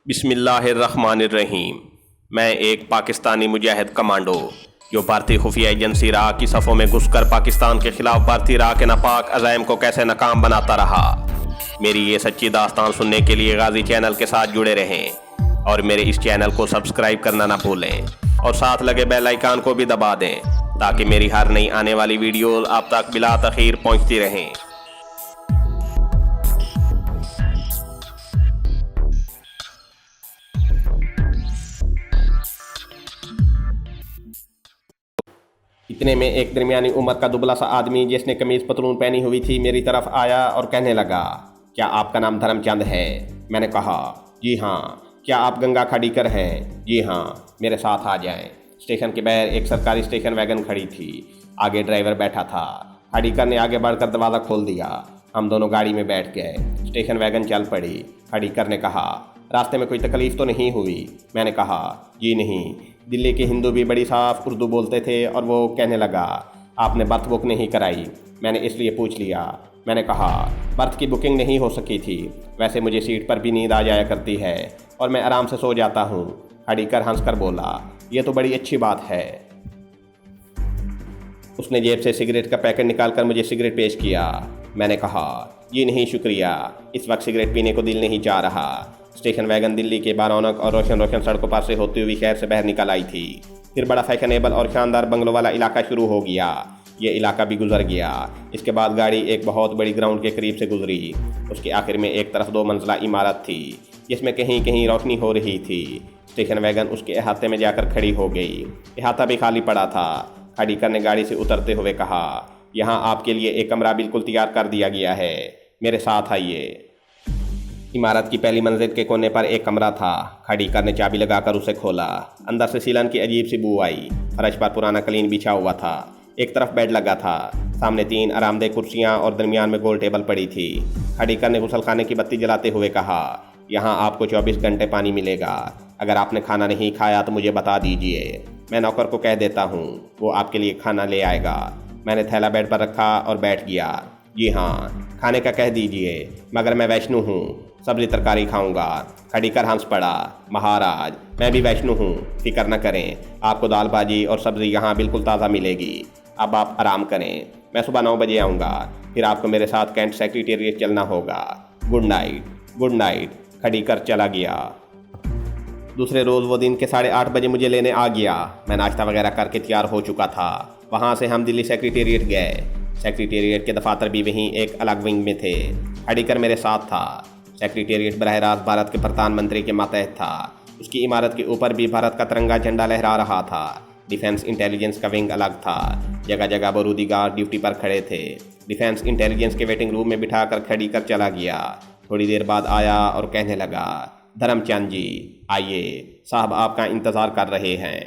बिस्मिल्लाहिर्रहमानिर्रहीम। मैं एक पाकिस्तानी मुजाहिद कमांडो जो भारतीय खुफिया एजेंसी रा की सफ़ों में घुसकर पाकिस्तान के खिलाफ भारतीय रा के नापाक अज़ाइम को कैसे नाकाम बनाता रहा। मेरी ये सच्ची दास्तान सुनने के लिए गाजी चैनल के साथ जुड़े रहें और मेरे इस चैनल को सब्सक्राइब करना ना भूलें और साथ लगे बेल आइकन को भी दबा दें ताकि मेरी हर नई आने वाली वीडियो आप तक बिला तखीर पहुँचती रहें। इतने में एक दरमियानी उम्र का दुबला सा आदमी जिसने कमीज़ पतलून पहनी हुई थी मेरी तरफ आया और कहने लगा, क्या आपका नाम धर्मचंद है? मैंने कहा, जी हाँ। क्या आप गंगा खाड़ीकर हैं? जी हाँ। मेरे साथ आ जाएं। स्टेशन के बाहर एक सरकारी स्टेशन वैगन खड़ी थी। आगे ड्राइवर बैठा था। खाड़ीकर ने आगे बढ़कर दरवाज़ा खोल दिया। हम दोनों गाड़ी में बैठ गए। स्टेशन वैगन चल पड़ी। खाड़ीकर ने कहा, रास्ते में कोई तकलीफ़ तो नहीं हुई? मैंने कहा, जी नहीं। दिल्ली के हिंदू भी बड़ी साफ उर्दू बोलते थे और वो कहने लगा, आपने बर्थ बुक नहीं कराई? मैंने इसलिए पूछ लिया। मैंने कहा, बर्थ की बुकिंग नहीं हो सकी थी। वैसे मुझे सीट पर भी नींद आ जाया करती है और मैं आराम से सो जाता हूँ। खाड़ीकर हंसकर बोला, ये तो बड़ी अच्छी बात है। उसने जेब से सिगरेट का पैकेट निकालकर मुझे सिगरेट पेश किया। मैंने कहा, जी नहीं शुक्रिया, इस वक्त सिगरेट पीने को दिल नहीं चाह रहा। स्टेशन वैगन दिल्ली के बारौनक और रोशन रोशन सड़कों पर से होती हुई शहर से बाहर निकल आई थी। फिर बड़ा फैशनेबल और शानदार बंगलों वाला इलाका शुरू हो गया। ये इलाका भी गुजर गया। इसके बाद गाड़ी एक बहुत बड़ी ग्राउंड के करीब से गुजरी। उसके आखिर में एक तरफ 2 मंजिला इमारत थी जिसमें कहीं कहीं रोशनी हो रही थी। स्टेशन वैगन उसके अहाते में जाकर खड़ी हो गई। अहाता भी खाली पड़ा था। खाड़ीकर ने गाड़ी से उतरते हुए कहा, यहाँ आपके लिए एक कमरा बिल्कुल तैयार कर दिया गया है, मेरे साथ आइए। इमारत की पहली मंजिल के कोने पर एक कमरा था। खाड़ीकर ने चाबी लगाकर उसे खोला। अंदर से सीलन की अजीब सी बू आई। फर्श पर पुराना कलीन बिछा हुआ था। एक तरफ बेड लगा था। सामने 3 आरामदेह कुर्सियां और दरमियान में गोल टेबल पड़ी थी। खाड़ीकर ने गुसलखाने की बत्ती जलाते हुए कहा, यहाँ आपको 24 घंटे पानी मिलेगा। अगर आपने खाना नहीं खाया तो मुझे बता दीजिए, मैं नौकर को कह देता हूँ, वो आपके लिए खाना ले आएगा। मैंने थैला बेड पर रखा और बैठ गया। जी हाँ, खाने का कह दीजिए, मगर मैं वैष्णु हूँ, सब्जी तरकारी खाऊंगा। खाड़ीकर हंस पड़ा, महाराज मैं भी वैष्णु हूँ, फिक्र न करें, आपको दाल भाजी और सब्ज़ी यहाँ बिल्कुल ताज़ा मिलेगी। अब आप आराम करें, मैं सुबह 9 बजे आऊँगा। फिर आपको मेरे साथ कैंट सेक्रेटेरिएट चलना होगा। Good night. Good night. Khadikar चला गया। दूसरे रोज़ वो दिन के 8:30 बजे मुझे लेने आ गया। मैं नाश्ता वगैरह करके तैयार हो चुका था। वहाँ से हम दिल्ली सेक्रेटेरिएट गए। सेक्रेटेरिएट के दफातर भी वहीं एक अलग विंग में थे। खाड़ीकर मेरे साथ था। सेक्रेटेरिएट बरह रास्त भारत के प्रधानमंत्री के मातहत था। उसकी इमारत के ऊपर भी भारत का तिरंगा झंडा लहरा रहा था। डिफेंस इंटेलिजेंस का विंग अलग था। जगह जगह बारूदी गार्ड ड्यूटी पर खड़े थे। डिफेंस इंटेलिजेंस के वेटिंग रूम में बिठाकर खाड़ीकर चला गया। थोड़ी देर बाद आया और कहने लगा, धर्मचंद जी आइए, साहब आपका इंतज़ार कर रहे हैं।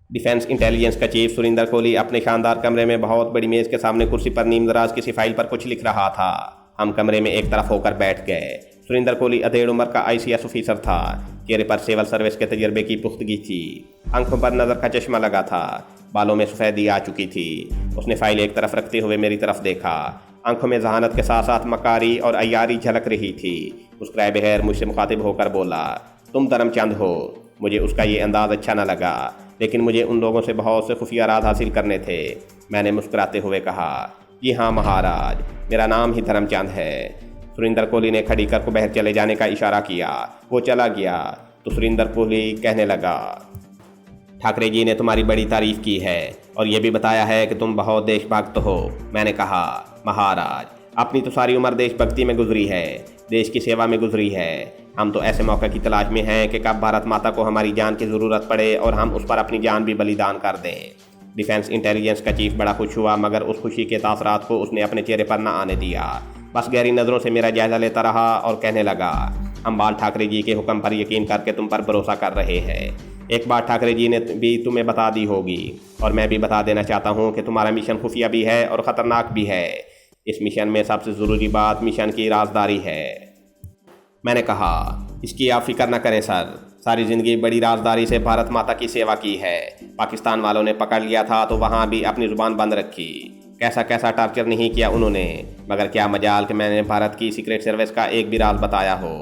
डिफेंस इंटेलिजेंस का चीफ सुरिंदर कोहली अपने शानदार कमरे में बहुत बड़ी मेज़ के सामने कुर्सी पर नीम दराज किसी फाइल पर कुछ लिख रहा था। हम कमरे में एक तरफ होकर बैठ गए। सुरिंदर कोहली अधेड़ उम्र का ICS ऑफिसर था। चेहरे पर सिविल सर्विस के तजर्बे की पुख्तगी थी। आंखों पर नज़र का चश्मा लगा था। बालों में सफ़ेदी आ चुकी थी। उसने फाइल एक तरफ रखते हुए मेरी तरफ देखा। आंखों में जहानत के साथ साथ मकारी और अय्यारी झलक रही थी। मुस्कुराए बगैर मुझसे मुखातिब होकर बोला, तुम धर्मचंद हो? मुझे उसका ये अंदाज़ अच्छा न लगा, लेकिन मुझे उन लोगों से बहुत से खुफिया राज हासिल करने थे। मैंने मुस्कुराते हुए कहा, जी हाँ महाराज, मेरा नाम ही धर्मचंद है। सुरिंदर कोहली ने खाड़ीकर को बाहर चले जाने का इशारा किया। वो चला गया तो सुरिंदर कोहली कहने लगा, ठाकरे जी ने तुम्हारी बड़ी तारीफ़ की है और ये भी बताया है कि तुम बहुत देशभक्त हो। मैंने कहा, महाराज अपनी तो सारी उम्र देशभक्ति में गुजरी है, देश की सेवा में गुजरी है। हम तो ऐसे मौके की तलाश में हैं कि कब भारत माता को हमारी जान की ज़रूरत पड़े और हम उस पर अपनी जान भी बलिदान कर दें। डिफेंस इंटेलिजेंस का चीफ बड़ा खुश हुआ, मगर उस खुशी के तासरात को उसने अपने चेहरे पर न आने दिया। बस गहरी नज़रों से मेरा जायज़ा लेता रहा और कहने लगा, हम बाल ठाकरे जी के हुक्म पर यकीन करके तुम पर भरोसा कर रहे हैं। एक बात ठाकरे जी ने भी तुम्हें बता दी होगी और मैं भी बता देना चाहता हूँ कि तुम्हारा मिशन खुफिया भी है और ख़तरनाक भी है। इस मिशन में सबसे ज़रूरी बात मिशन की राजदारी है। मैंने कहा, इसकी आप फिक्र न करें सर, सारी ज़िंदगी बड़ी राजदारी से भारत माता की सेवा की है। पाकिस्तान वालों ने पकड़ लिया था तो वहाँ भी अपनी ज़ुबान बंद रखी। कैसा कैसा टॉर्चर नहीं किया उन्होंने, मगर क्या मजाल कि मैंने भारत की सीक्रेट सर्विस का एक भी राज बताया हो।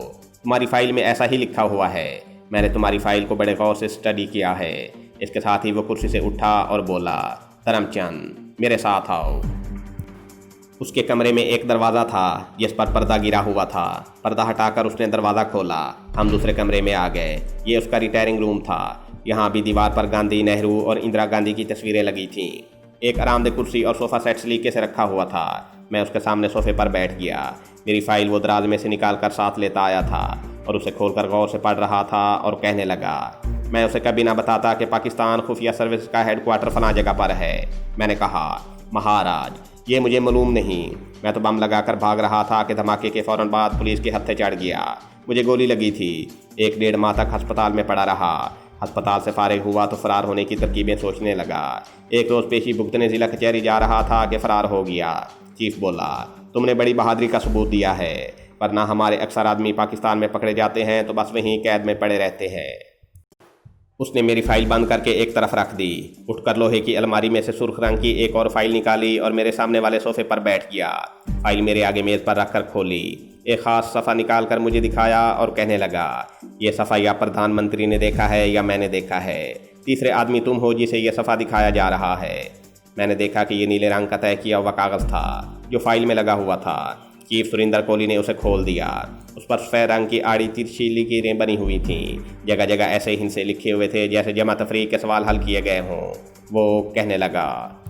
तुम्हारी फाइल में ऐसा ही लिखा हुआ है। मैंने तुम्हारी फाइल को बड़े गौर से स्टडी किया है। इसके साथ ही वो कुर्सी से उठा और बोला, धर्मचंद मेरे साथ आओ। उसके कमरे में एक दरवाज़ा था जिस पर पर्दा गिरा हुआ था। पर्दा हटाकर उसने दरवाज़ा खोला। हम दूसरे कमरे में आ गए। ये उसका रिटायरिंग रूम था। यहाँ भी दीवार पर गांधी, नेहरू और इंदिरा गांधी की तस्वीरें लगी थीं। एक आरामदेह कुर्सी और सोफ़ा सेट सलीके से रखा हुआ था। मैं उसके सामने सोफे पर बैठ गया। मेरी फाइल वो दराज में से निकाल कर साथ लेता आया था और उसे खोलकर गौर से पढ़ रहा था और कहने लगा, मैं उसे कभी ना बताता कि पाकिस्तान खुफिया सर्विस का हेडक्वार्टर फला जगह पर है। मैंने कहा, महाराज ये मुझे मालूम नहीं। मैं तो बम लगाकर भाग रहा था कि धमाके के फ़ौरन बाद पुलिस के हत्थे चढ़ गया। मुझे गोली लगी थी। 1-1.5 माह तक अस्पताल में पड़ा रहा। अस्पताल से फारिग हुआ तो फरार होने की तरकीबें सोचने लगा। एक रोज़ पेशी भुगतने ज़िला कचहरी जा रहा था कि फ़रार हो गया। चीफ बोला, तुमने बड़ी बहादुरी का सबूत दिया है, वरना हमारे अक्सर आदमी पाकिस्तान में पकड़े जाते हैं तो बस वहीं कैद में पड़े रहते हैं। उसने मेरी फाइल बंद करके एक तरफ रख दी। उठकर लोहे की अलमारी में से सुर्ख रंग की एक और फाइल निकाली और मेरे सामने वाले सोफे पर बैठ गया। फाइल मेरे आगे मेज़ पर रखकर खोली। एक ख़ास सफ़ा निकाल कर मुझे दिखाया और कहने लगा, ये सफ़ा या प्रधानमंत्री ने देखा है या मैंने देखा है। तीसरे आदमी तुम हो जिसे यह सफ़ा दिखाया जा रहा है। मैंने देखा कि ये नीले रंग का तय किया हुआ कागज़ था जो फाइल में लगा हुआ था। चीफ सुरिंदर कोहली ने उसे खोल दिया। उस पर सफ़ेद रंग की आड़ी तिरछी लकीरें बनी हुई थीं। जगह जगह ऐसे हिंसे लिखे हुए थे जैसे जमा तफरीक के सवाल हल किए गए हों। वो कहने लगा,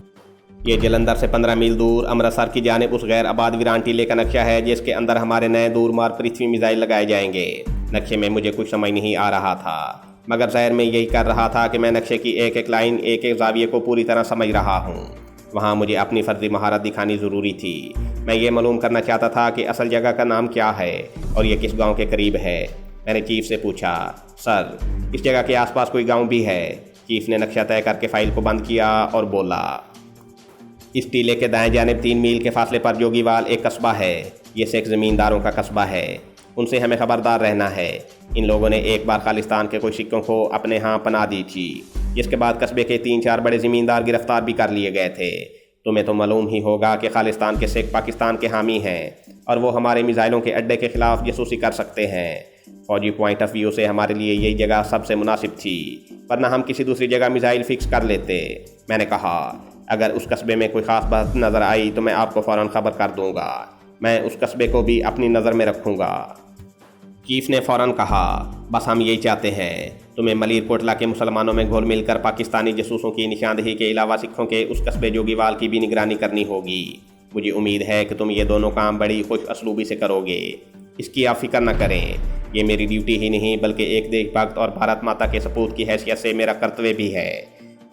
ये जलंधर से 15 मील दूर अमृतसर की जानिब उस गैर आबाद वीरान टीले का नक्शा है जिसके अंदर हमारे नए दूरमार पृथ्वी मिसाइल लगाए जाएंगे। नक्शे में मुझे कुछ समझ नहीं आ रहा था, मगर ज़हर में यही कर रहा था कि मैं नक्शे की एक एक लाइन, एक एक जाविये को पूरी तरह समझ रहा हूँ। वहाँ मुझे अपनी फर्जी महारत दिखानी ज़रूरी थी। मैं ये मालूम करना चाहता था कि असल जगह का नाम क्या है और ये किस गांव के करीब है। मैंने चीफ से पूछा, सर इस जगह के आसपास कोई गांव भी है? चीफ ने नक्शा तय करके फ़ाइल को बंद किया और बोला, इस टीले के दाएं जानिब 3 मील के फासले पर जोगीवाल एक कस्बा है। ये सिख ज़मींदारों का कस्बा है। उनसे हमें खबरदार रहना है। इन लोगों ने एक बार खालिस्तान के कुछ सिक्कों को अपने यहाँ पनाह दी थी, जिसके बाद कस्बे के 3-4 बड़े ज़मींदार गिरफ्तार भी कर लिए गए थे। तुम्हें तो मालूम ही होगा कि खालिस्तान के सिख पाकिस्तान के हामी हैं और वो हमारे मिसाइलों के अड्डे के ख़िलाफ़ जासूसी कर सकते हैं। फौजी पॉइंट ऑफ व्यू से हमारे लिए यही जगह सबसे मुनासिब थी, वरना हम किसी दूसरी जगह मिसाइल फिक्स कर लेते। मैंने कहा, अगर उस कस्बे में कोई ख़ास बात नज़र आई तो मैं आपको फ़ौरन ख़बर कर दूँगा। मैं उस कस्बे को भी अपनी नज़र में रखूँगा। चीफ ने फ़ौरन कहा, बस हम यही चाहते हैं। तुम्हें मलीरकोटला के मुसलमानों में घुल मिलकर पाकिस्तानी जासूसों की निशानदेही के अलावा सिखों के उस कस्बे जोगीवाल की भी निगरानी करनी होगी। मुझे उम्मीद है कि तुम ये दोनों काम बड़ी खुश असलूबी से करोगे। इसकी आप फिक्र न करें। ये मेरी ड्यूटी ही नहीं बल्कि एक देशभक्त और भारत माता के सपूत की हैसियत से मेरा कर्तव्य भी है।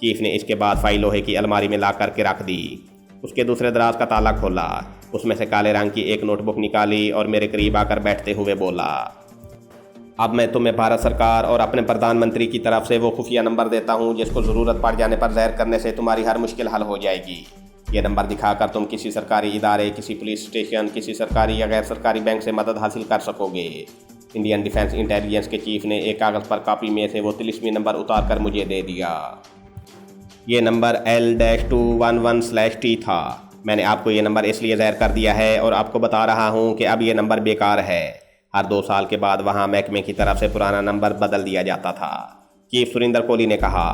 चीफ ने इसके बाद फाइल लोहे की अलमारी में ला करके रख दी। उसके दूसरे दराज का ताला खोला। उसमें से काले रंग की एक नोटबुक निकाली और मेरे करीब आकर बैठते हुए बोला, अब मैं तुम्हें भारत सरकार और अपने प्रधानमंत्री की तरफ से वो खुफिया नंबर देता हूँ जिसको ज़रूरत पड़ जाने पर ज़हर करने से तुम्हारी हर मुश्किल हल हो जाएगी। ये नंबर दिखाकर तुम किसी सरकारी इदारे, किसी पुलिस स्टेशन, किसी सरकारी या गैर सरकारी बैंक से मदद हासिल कर सकोगे। इंडियन डिफेंस इंटेलिजेंस के चीफ ने एक कागज़ पर कॉपी में से वो तिलिस्मी नंबर उतार कर मुझे दे दिया। ये नंबर L-211/T था। मैंने आपको ये नंबर इसलिए ज़ाहिर कर दिया है और आपको बता रहा हूँ कि अब ये नंबर बेकार है। हर 2 साल के बाद वहाँ महकमे की तरफ से पुराना नंबर बदल दिया जाता था। चीफ सुरिंदर कोहली ने कहा,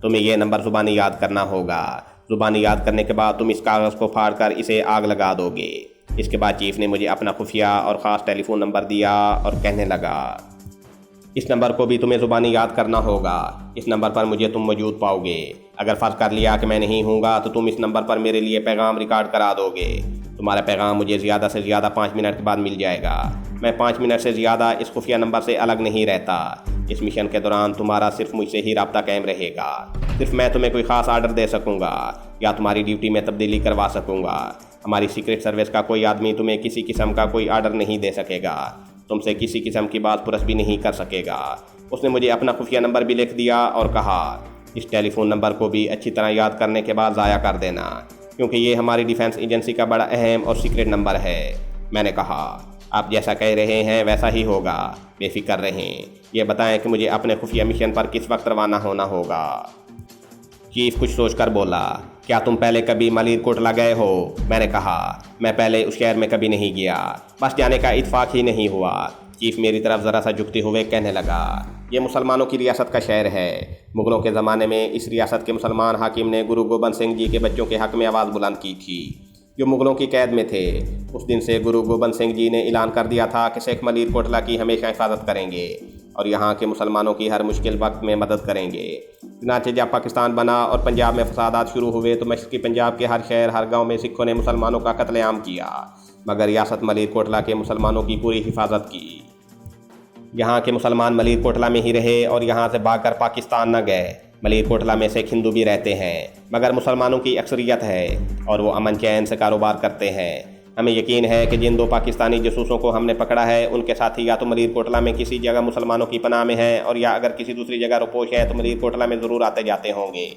तुम्हें यह नंबर ज़ुबानी याद करना होगा। ज़ुबानी याद करने के बाद तुम इस कागज़ को फाड़ कर इसे आग लगा दोगे। इसके बाद चीफ ने मुझे अपना खुफिया और ख़ास टेलीफोन नंबर दिया और कहने लगा, इस नंबर को भी तुम्हें ज़ुबानी याद करना होगा। इस नंबर पर मुझे तुम मौजूद पाओगे। अगर फ़र्ज़ कर लिया कि मैं नहीं हूँगा तो तुम इस नंबर पर मेरे लिए पैगाम रिकॉर्ड करा दोगे। तुम्हारा पैगाम मुझे ज़्यादा से ज़्यादा 5 मिनट के बाद मिल जाएगा। मैं 5 मिनट से ज़्यादा इस खुफिया नंबर से अलग नहीं रहता। इस मिशन के दौरान तुम्हारा सिर्फ मुझसे ही रब्ता कायम रहेगा। सिर्फ मैं तुम्हें कोई ख़ास आर्डर दे सकूँगा या तुम्हारी ड्यूटी में तब्दीली करवा सकूँगा। हमारी सीक्रेट सर्विस का कोई आदमी तुम्हें किसी किस्म का कोई आर्डर नहीं दे सकेगा। तुमसे किसी किस्म की बात पुरस भी नहीं कर सकेगा। उसने मुझे अपना खुफिया नंबर भी लिख दिया और कहा, इस टेलीफोन नंबर को भी अच्छी तरह याद करने के बाद ज़ाया कर देना, क्योंकि ये हमारी डिफेंस एजेंसी का बड़ा अहम और सीक्रेट नंबर है। मैंने कहा, आप जैसा कह रहे हैं वैसा ही होगा, बेफिक्र रहें। ये बताएं कि मुझे अपने खुफिया मिशन पर किस वक्त रवाना होना होगा। चीफ कुछ सोचकर बोला, क्या तुम पहले कभी मलीरकोटला गए हो? मैंने कहा, मैं पहले उस शहर में कभी नहीं गया, बस जाने का इत्फाक ही नहीं हुआ। चीफ मेरी तरफ ज़रा सा झुकते हुए कहने लगा, ये मुसलमानों की रियासत का शहर है। मुग़लों के ज़माने में इस रियासत के मुसलमान हाकिम ने गुरु गोबिंद सिंह जी के बच्चों के हक़ में आवाज़ बुलंद की थी जो मुग़लों की कैद में थे। उस दिन से गुरु गोबिंद सिंह जी ने ऐलान कर दिया था कि शेख मलीरकोटला की हमेशा हिफाजत करेंगे और यहाँ के मुसलमानों की हर मुश्किल वक्त में मदद करेंगे। चुनांचे जब पाकिस्तान बना और पंजाब में फसादात शुरू हुए तो मशरक़ी पंजाब के हर शहर हर गाँव में सिखों ने मुसलमानों का कत्लेआम किया, मगर रियासत मलीरकोटला के मुसलमानों की पूरी हिफाजत की। यहाँ के मुसलमान मलीरकोटला में ही रहे और यहाँ से भागकर पाकिस्तान न गए। मलीरकोटला में सिख हिंदू भी रहते हैं, मगर मुसलमानों की अक्सरियत है और वो अमन चैन से कारोबार करते हैं। हमें यकीन है कि जिन 2 पाकिस्तानी जासूसों को हमने पकड़ा है उनके साथी या तो मलीरकोटला में किसी जगह मुसलमानों की पनाह में हैं और या अगर किसी दूसरी जगह रुपोश हैं तो मलीरकोटला में ज़रूर आते जाते होंगे।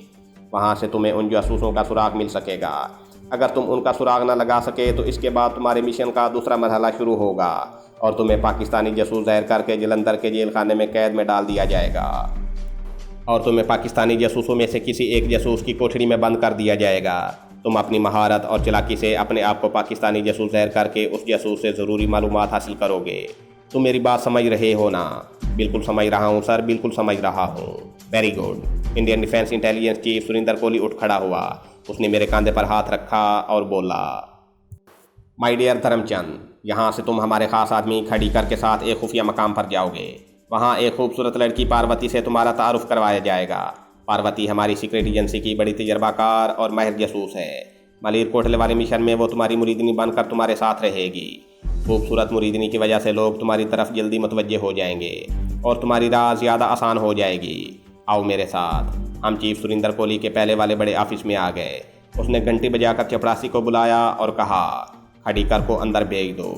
वहाँ से तुम्हें उन जासूसों का सुराग मिल सकेगा। अगर तुम उनका सुराग न लगा सके तो इसके बाद तुम्हारे मिशन का दूसरा मरहला शुरू होगा और तुम्हें पाकिस्तानी जासूस ज़ाहिर करके जलंधर के जेल खाने में कैद में डाल दिया जाएगा और तुम्हें पाकिस्तानी जासूसों में से किसी एक जासूस की कोठरी में बंद कर दिया जाएगा। तुम अपनी महारत और चालाकी से अपने आप को पाकिस्तानी जासूस ज़ाहिर करके उस जासूस से ज़रूरी मालूमात हासिल करोगे। तुम मेरी बात समझ रहे हो ना? बिल्कुल समझ रहा हूँ सर, बिल्कुल समझ रहा हूँ। Very good. Indian defence intelligence chief Surinder Kohli उठ खड़ा हुआ। उसने मेरे कंधे पर हाथ रखा और बोला, माय डियर धर्मचंद, यहाँ से तुम हमारे ख़ास आदमी खड़ीकर के साथ एक खुफिया मकाम पर जाओगे। वहाँ एक खूबसूरत लड़की पार्वती से तुम्हारा तारुफ करवाया जाएगा। पार्वती हमारी सीक्रेट एजेंसी की बड़ी तजर्बाकार और माहिर जासूस है। मलीरकोटले वाले मिशन में वो तुम्हारी मुरीदनी बनकर तुम्हारे साथ रहेगी। खूबसूरत मुरीदनी की वजह से लोग तुम्हारी तरफ जल्दी मुतवज्जे हो जाएंगे और तुम्हारी राह ज़्यादा आसान हो जाएगी। आओ मेरे साथ। हम चीफ सुरिंदर कोहली के पहले वाले बड़े ऑफिस में आ गए। उसने घंटी बजाकर चपरासी को बुलाया और कहा, खड़ीकर को अंदर भेज दो।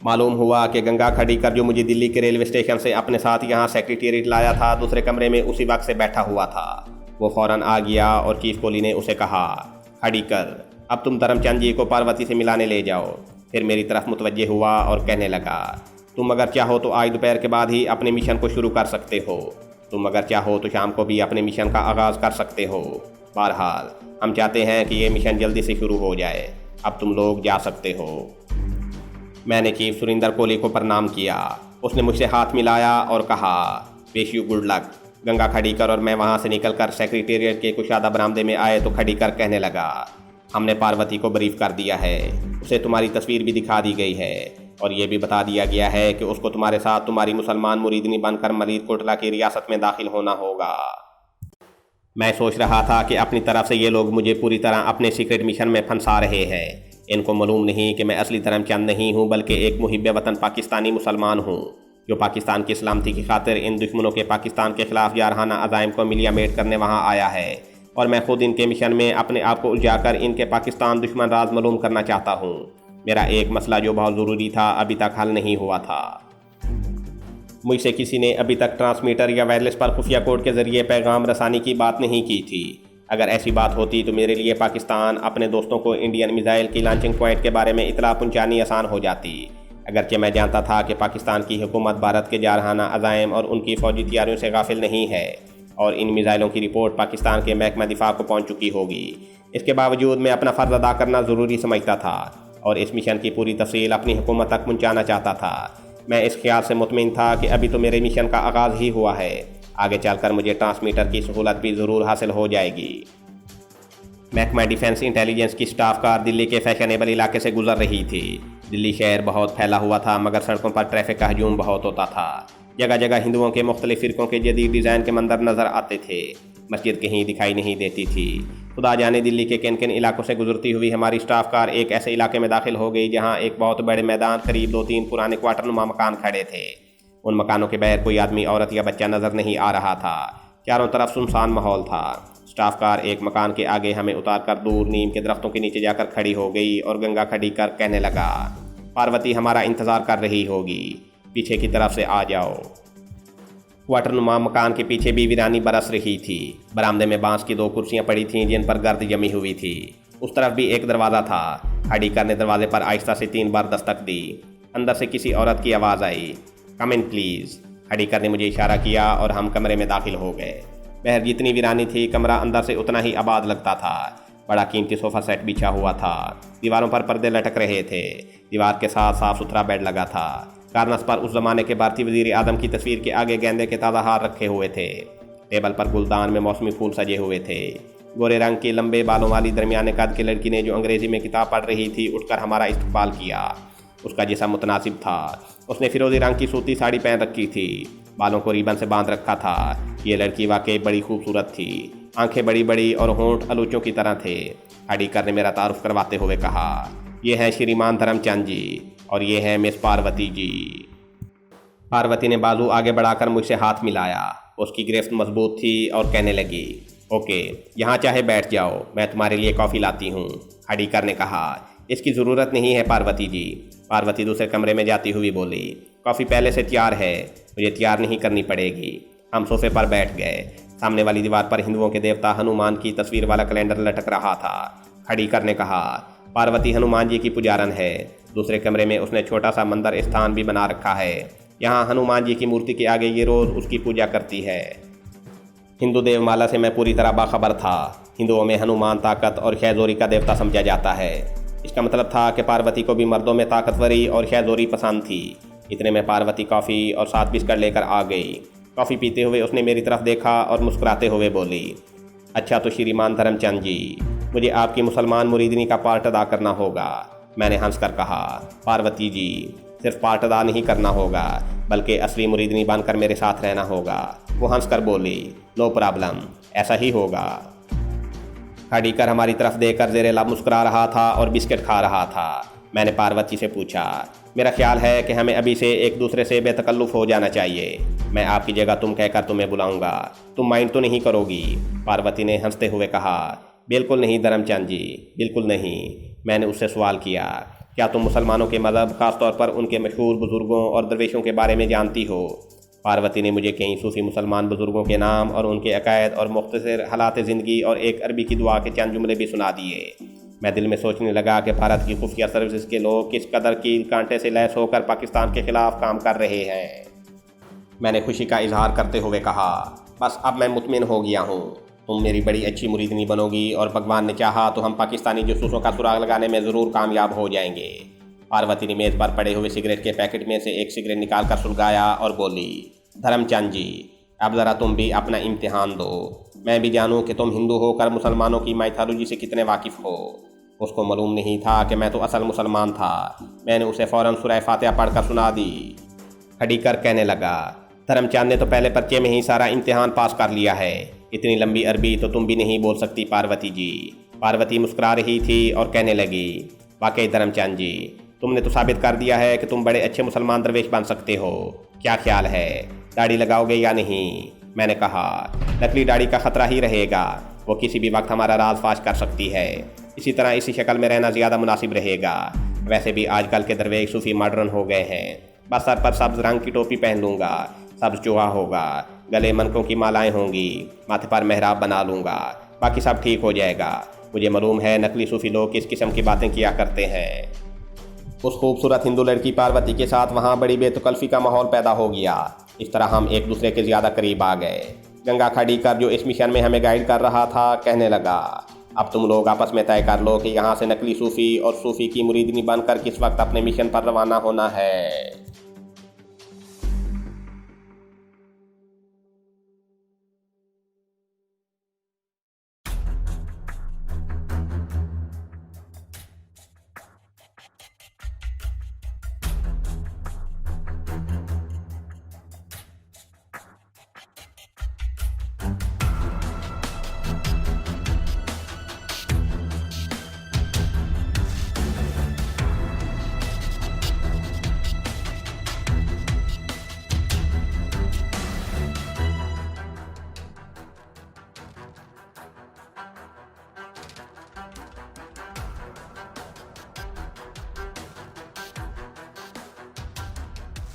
मालूम हुआ कि गंगा खड़ीकर जो मुझे दिल्ली के रेलवे स्टेशन से अपने साथ यहाँ सेक्रेटेरिएट लाया था, दूसरे कमरे में उसी वक्त से बैठा हुआ था। वो फ़ौरन आ गया और चीफ कोहली ने उसे कहा, खड़ीकर, अब तुम धर्मचंद जी को पार्वती से मिलाने ले जाओ। फिर मेरी तरफ मुतवज्जे हुआ और कहने लगा, तुम अगर चाहो तो आज दोपहर के बाद ही अपने मिशन को शुरू कर सकते हो। तुम अगर चाहो तो शाम को भी अपने मिशन का आगाज़ कर सकते हो। बहरहाल हम चाहते हैं कि ये मिशन जल्दी से शुरू हो जाए। अब तुम लोग जा सकते हो। मैंने चीफ सुरिंदर कोहली को प्रणाम किया। उसने मुझसे हाथ मिलाया और कहा, wish you good luck. Ganga Khadikar और मैं वहाँ से निकलकर सेक्रेटेरिएट के कुशादा बरामदे में आए तो खड़ीकर कहने लगा, हमने पार्वती को ब्रीफ कर दिया है। उसे तुम्हारी तस्वीर भी दिखा दी गई है और ये भी बता दिया गया है कि उसको तुम्हारे साथ तुम्हारी मुसलमान मुरीदनी बनकर मलीरकोटला की रियासत में दाखिल होना होगा। मैं सोच रहा था कि अपनी तरफ से ये लोग मुझे पूरी तरह अपने सीक्रेट मिशन में फंसा रहे हैं। इनको मालूम नहीं कि मैं असली धर्मचंद नहीं हूँ बल्कि एक मुहिब वतन पाकिस्तानी मुसलमान हूँ जो पाकिस्तान की सलामती की खातिर इन दुश्मनों के पाकिस्तान के खिलाफ जारहाना अज़ाइम को मिलियामेट करने वहाँ आया है और मैं खुद इनके मिशन में अपने आप को उलझाकर इनके पाकिस्तान दुश्मन राज मालूम करना चाहता हूँ। मेरा एक मसला जो बहुत ज़रूरी था अभी तक हल नहीं हुआ था। मुझसे किसी ने अभी तक ट्रांसमीटर या वायरलेस पर खुफिया कोड के ज़रिए पैगाम रसानी की बात नहीं की थी। अगर ऐसी बात होती तो मेरे लिए पाकिस्तान अपने दोस्तों को इंडियन मिसाइल की लॉन्चिंग पॉइंट के बारे में इतला पहुंचानी आसान हो जाती। अगरचे मैं जानता था कि पाकिस्तान की हुकूमत भारत के जारहाना अज़ाइम और उनकी फ़ौजी तैयारियों से गाफिल नहीं है और इन मिसाइलों की रिपोर्ट पाकिस्तान के महकमा दिफा को पहुँच चुकी होगी। इसके बावजूद मैं अपना फ़र्ज़ अदा करना ज़रूरी समझता था और इस मिशन की पूरी तफसील अपनी हुकूमत तक पहुँचाना चाहता था। मैं इस ख्याल से मुतमिन था कि अभी तो मेरे मिशन का आगाज़ ही हुआ है, आगे चलकर मुझे ट्रांसमीटर की सहूलत भी ज़रूर हासिल हो जाएगी। महकमा डिफेंस इंटेलिजेंस की स्टाफ कार दिल्ली के फैशनेबल इलाके से गुजर रही थी। दिल्ली शहर बहुत फैला हुआ था मगर सड़कों पर ट्रैफिक का हजूम बहुत होता था। जगह जगह हिंदुओं के मुख्तलिफ फ़िरक़ों के जदीद डिज़ाइन के मंजर नज़र आते थे। मस्जिद कहीं दिखाई नहीं देती थी। खुदा जाने दिल्ली के किन किन इलाकों से गुजरती हुई हमारी स्टाफ कार एक ऐसे इलाके में दाखिल हो गई जहाँ एक बहुत बड़े मैदान करीब 2-3 पुराने क्वार्टरनुमा मकान खड़े थे। उन मकानों के बाहर कोई आदमी औरत या बच्चा नज़र नहीं आ रहा था। चारों तरफ सुनसान माहौल था। स्टाफ कार एक मकान के आगे हमें उतार कर दूर नीम के दरख्तों के नीचे जाकर खड़ी हो गई और गंगा खड़ी कर कहने लगा, पार्वती हमारा इंतज़ार कर रही होगी, पीछे की तरफ से आ जाओ। क्वार्टरनुमा मकान के पीछे भी वीरानी बरस रही थी। बरामदे में बांस की 2 कुर्सियां पड़ी थीं जिन पर गर्द जमी हुई थी। उस तरफ भी एक दरवाज़ा था। खड़ीकर ने दरवाजे पर आहिस्ता से 3 बार दस्तक दी। अंदर से किसी औरत की आवाज़ आई, कम इन प्लीज़। खड़ीकर ने मुझे इशारा किया और हम कमरे में दाखिल हो गए। बाहर जितनी वीरानी थी कमरा अंदर से उतना ही आबाद लगता था। बड़ा कीमती सोफ़ा सेट बिछा हुआ था। दीवारों पर पर्दे लटक रहे थे। दीवार के साथ साफ़ सुथरा बेड लगा था। कार्नस पर उस जमाने के भारतीय वजीर आजम की तस्वीर के आगे गेंदे के ताज़ा हार रखे हुए थे। टेबल पर गुलदान में मौसमी फूल सजे हुए थे। गोरे रंग के लंबे बालों वाली दरमियाने कद की लड़की ने, जो अंग्रेजी में किताब पढ़ रही थी, उठकर हमारा इस्तकबाल किया। उसका जिस्म मुतनासिब था। उसने फिरोजी रंग की सूती साड़ी पहन रखी थी, बालों को रिबन से बांध रखा था। ये लड़की वाकई बड़ी खूबसूरत थी। आंखें बड़ी बड़ी और होंठ आलूचों की तरह थे। खाड़ीकर ने मेरा तारुफ करवाते हुए कहा, ये हैं श्रीमान धर्मचंद जी और ये हैं मिस पार्वती जी। पार्वती ने बाजू आगे बढ़ाकर मुझसे हाथ मिलाया। उसकी गिरफ्त मजबूत थी और कहने लगी, ओके, यहाँ चाहे बैठ जाओ, मैं तुम्हारे लिए कॉफ़ी लाती हूँ। खाड़ीकर ने कहा, इसकी ज़रूरत नहीं है पार्वती जी। पार्वती दूसरे कमरे में जाती हुई बोली, कॉफ़ी पहले से तैयार है, मुझे तैयार नहीं करनी पड़ेगी। हम सोफे पर बैठ गए। सामने वाली दीवार पर हिंदुओं के देवता हनुमान की तस्वीर वाला कैलेंडर लटक रहा था। खाड़ीकर ने कहा, पार्वती हनुमान जी की पुजारन है। दूसरे कमरे में उसने छोटा सा मंदिर स्थान भी बना रखा है। यहाँ हनुमान जी की मूर्ति के आगे ये रोज़ उसकी पूजा करती है। हिंदू देवमाला से मैं पूरी तरह बाखबर था। हिंदुओं में हनुमान ताकत और खैजोरी का देवता समझा जाता है। इसका मतलब था कि पार्वती को भी मर्दों में ताकतवरी और खैजोरी पसंद थी। इतने में पार्वती कॉफ़ी और 7 बिस्किट लेकर आ गई। कॉफ़ी पीते हुए उसने मेरी तरफ देखा और मुस्कुराते हुए बोली, अच्छा तो श्रीमान धर्मचंद जी, मुझे आपकी मुसलमान मुरीदनी का पार्ट अदा करना होगा। मैंने हंसकर कहा, पार्वती जी, सिर्फ पार्ट अदा नहीं करना होगा, बल्कि असली मुरीदनी बनकर मेरे साथ रहना होगा। वो हंसकर बोली, नो प्रॉब्लम, ऐसा ही होगा। खाड़ीकर हमारी तरफ देखकर ज़ेरे लब मुस्कुरा रहा था और बिस्किट खा रहा था। मैंने पार्वती से पूछा, मेरा ख्याल है कि हमें अभी से एक दूसरे से बेतकल्लुफ़ हो जाना चाहिए। मैं आपकी जगह तुम कहकर तुम्हें बुलाऊंगा, तुम माइंड तो नहीं करोगी? पार्वती ने हंसते हुए कहा, बिल्कुल नहीं धर्मचंद जी, बिल्कुल नहीं। मैंने उससे सवाल किया, क्या तुम मुसलमानों के मज़हब, ख़ासतौर पर उनके मशहूर बुज़ुर्गों और दरवेशों के बारे में जानती हो? पार्वती ने मुझे कई सूफ़ी मुसलमान बुज़ुर्गों के नाम और उनके अकायद और मुख्तसर हालात ज़िंदगी और एक अरबी की दुआ के चंद जुमले भी सुना दिए। मैं दिल में सोचने लगा कि भारत की खुफिया सर्विसेज के लोग किस कदर कील कांटे से लैस होकर पाकिस्तान के ख़िलाफ़ काम कर रहे हैं। मैंने खुशी का इजहार करते हुए कहा, बस अब मैं मुतमिन हो गया हूँ। तुम मेरी बड़ी अच्छी मुरीदनी बनोगी और भगवान ने चाहा तो हम पाकिस्तानी जासूसों का सुराग लगाने में ज़रूर कामयाब हो जाएंगे। पार्वती ने मेज़ पर पड़े हुए सिगरेट के पैकेट में से एक सिगरेट निकाल कर सुलगाया और बोली, धर्मचंद जी, अब ज़रा तुम भी अपना इम्तिहान दो। मैं भी जानूं कि तुम हिंदू होकर मुसलमानों की माइथोलॉजी से कितने वाकिफ़ हो। उसको मालूम नहीं था कि मैं तो असल मुसलमान था। मैंने उसे फ़ौरन सूरह फातिहा पढ़कर सुना दी। खाड़ीकर कहने लगा, धर्मचंद ने तो पहले पर्चे में ही सारा इम्तिहान पास कर लिया है। इतनी लंबी अरबी तो तुम भी नहीं बोल सकती पार्वती जी। पार्वती मुस्कुरा रही थी और कहने लगी, वाकई धर्मचंद जी, तुमने तो साबित कर दिया है कि तुम बड़े अच्छे मुसलमान दरवेश बन सकते हो। क्या ख्याल है, दाढ़ी लगाओगे या नहीं? मैंने कहा, नकली दाढ़ी का ख़तरा ही रहेगा, वो किसी भी वक्त हमारा राज फाश कर सकती है। इसी तरह इसी शक्ल में रहना ज़्यादा मुनासिब रहेगा। वैसे भी आजकल के दरवेश सूफ़ी मॉडर्न हो गए हैं। बस सर पर सब्ज़ रंग की टोपी पहन लूँगा, सब्ज़ चूहा होगा, गले मनकों की मालाएं होंगी, माथे पर मेहराब बना लूँगा, बाकी सब ठीक हो जाएगा। मुझे मालूम है नकली सूफ़ी लोग किस किस्म की बातें किया करते हैं। उस खूबसूरत हिंदू लड़की पार्वती के साथ वहाँ बड़ी बेतकल्फ़ी का माहौल पैदा हो गया। इस तरह हम एक दूसरे के ज़्यादा करीब आ गए। गंगा खाड़ीकर, जो इस मिशन में हमें गाइड कर रहा था, कहने लगा, अब तुम लोग आपस में तय कर लो कि यहाँ से नकली सूफ़ी और सूफ़ी की मुरीदनी बनकर किस वक्त अपने मिशन पर रवाना होना है।